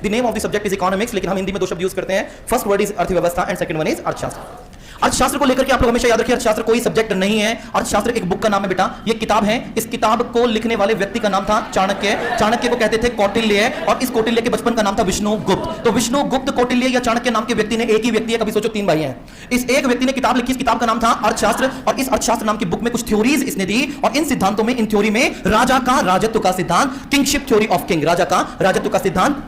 The name of the subject is economics, लेकिन हम हिंदी में दो शब्द यूज करते हैं। फर्स्ट वर्ड इज अर्थव्यवस्था एंड सेकंड वन इज अर्थशास्त्र। अर्थशास्त्र को लेकर के आप लोग हमेशा याद रखिए, अर्थशास्त्र कोई सब्जेक्ट नहीं है। अर्थशास्त्र एक बुक का नाम है बेटा, ये किताब है। इस किताब को लिखने वाले व्यक्ति का नाम था चाणक्य। चाणक्य को कहते थे कौटिल्य, और इस कौटिल्य के बचपन का नाम था विष्णुगुप्त। तो विष्णुगुप्त, कौटिल्य या चाणक्य नाम के व्यक्ति ने, एक ही व्यक्ति है, कभी सोचो 3 भाई हैं। इस एक व्यक्ति ने किताब लिखी, इस किताब का नाम था अर्थशास्त्र, और इस अर्थशास्त्र नाम की बुक में कुछ थ्योरीज इसने दी, और इन सिद्धांतों में, इन थ्योरी में राजा का राजत्व का सिद्धांत, किंगशिप थ्योरी ऑफ किंग, राजा का राजत्व का सिद्धांत,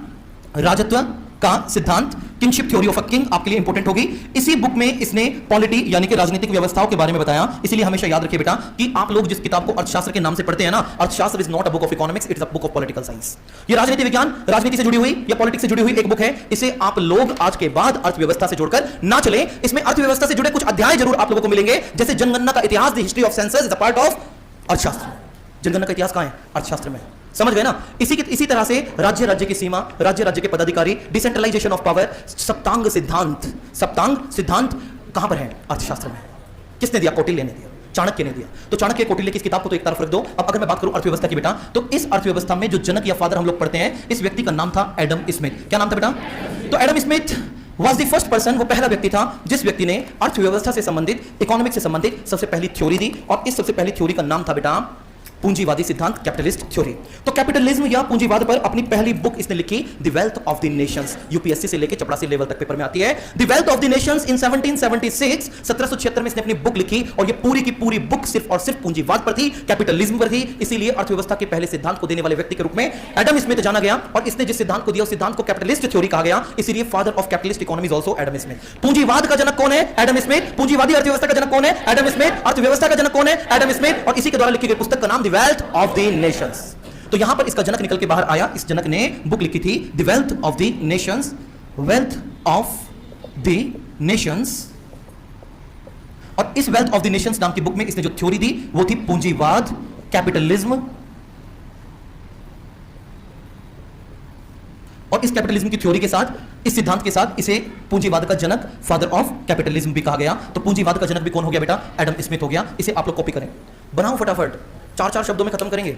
राजत्व का सिद्धांत, kingship theory of a king आपके लिए इंपॉर्टेंट होगी। इसी बुक में इसने पॉलिटी यानी कि राजनीतिक व्यवस्थाओं के बारे में बताया। इसलिए हमेशा याद रखिए बेटा कि आप लोग जिस किताब को अर्थशास्त्र के नाम से पढ़ते हैं ना, अर्थशास्त्र is not a book of economics, it is a book of political science. ये राजनीति विज्ञान, राजनीति से जुड़ी हुई या पॉलिटिक्स से जुड़ी हुई एक बुक है। इसे आप लोग आज के बाद अर्थव्यवस्था से जोड़कर ना चले। इसमें अर्थव्यवस्था से जुड़े कुछ अध्याय जरूर आप लोगों को मिलेंगे, जैसे जनगणना का इतिहास, the history of census is a part of अर्थशास्त्र। जनगणना का इतिहास कहां है? अर्थशास्त्र में। समझ गए ना? इसी तरह से राज्य की सीमा, राज्य के पदाधिकारी, डिसेंट्रलाइजेशन ऑफ पावर, सप्तांग सिद्धांत कहां पर है? अर्थशास्त्र में। किसने दिया? कौटिल्य ने दिया, चाणक्य ने दिया। तो चाणक्य कौटिल्य की इस किताब को तो एक तरफ रख दो। अब अगर मैं बात करूं अर्थव्यवस्था की बेटा, तो इस अर्थव्यवस्था में जो जनक या फादर हम लोग पढ़ते हैं, इस व्यक्ति का नाम था एडम स्मिथ। क्या नाम था बेटा? तो Adam Smith was the first person, वो पहला व्यक्ति था जिस व्यक्ति ने अर्थव्यवस्था से संबंधित, इकोनॉमिक्स से संबंधित सबसे पहली थ्योरी दी, और इस सबसे पहली थ्योरी का नाम था बेटा पूंजीवादी सिद्धांत, कैपिटलिस्ट थ्योरी। तो कैपिटलिज्म या पूंजीवाद पर अपनी पहली बुक इसने लिखी, the wealth of the nations. UPSC से लेकर चपरासी लेवल तक पेपर में आती है। The wealth of the nations in 1776, 1776 में इसने अपनी बुक लिखी, और ये पूरी की पूरी बुक सिर्फ और सिर्फ पूंजीवाद पर थी, कैपिटलिज्म पर थी। इसीलिए अर्थव्यवस्था के पहले सिद्धांत को देने वाले व्यक्ति के रूप में एडम स्मिथ जाना गया, और इसने जिस सिद्धांत को दिया उस सिद्धांत को कैपिटलिस्ट थ्योरी कहा गया। इसीलिए father of capitalist economy is also Adam Smith. पूंजीवाद का जनक कौन है? Adam Smith. पूंजीवादी अर्थव्यवस्था का जनक कौन है? Adam Smith. अर्थव्यवस्था का जनक कौन है? Adam Smith. और इसी के द्वारा लिखी गई पुस्तक का नाम the wealth of the Nations. तो यहां पर इसका जनक निकल के बाहर आया। इस जनक ने बुक लिखी थी the wealth of the Nations, wealth of the Nations. और इस वेल्थ ऑफ द नेशंस नाम की बुक में इसने जो थ्योरी दी वो थी पूंजीवाद, कैपिटलिज्म, और इस कैपिटलिज्म की थ्योरी के साथ, इस सिद्धांत के साथ इसे पूंजीवाद का जनक, फादर ऑफ कैपिटलिज्म भी कहा गया। तो पूंजीवाद का जनक भी कौन हो गया बेटा? एडम स्मिथ हो गया। इसे आप लोग कॉपी करें, बनाओ फटाफट, 4 शब्दों में खत्म करेंगे।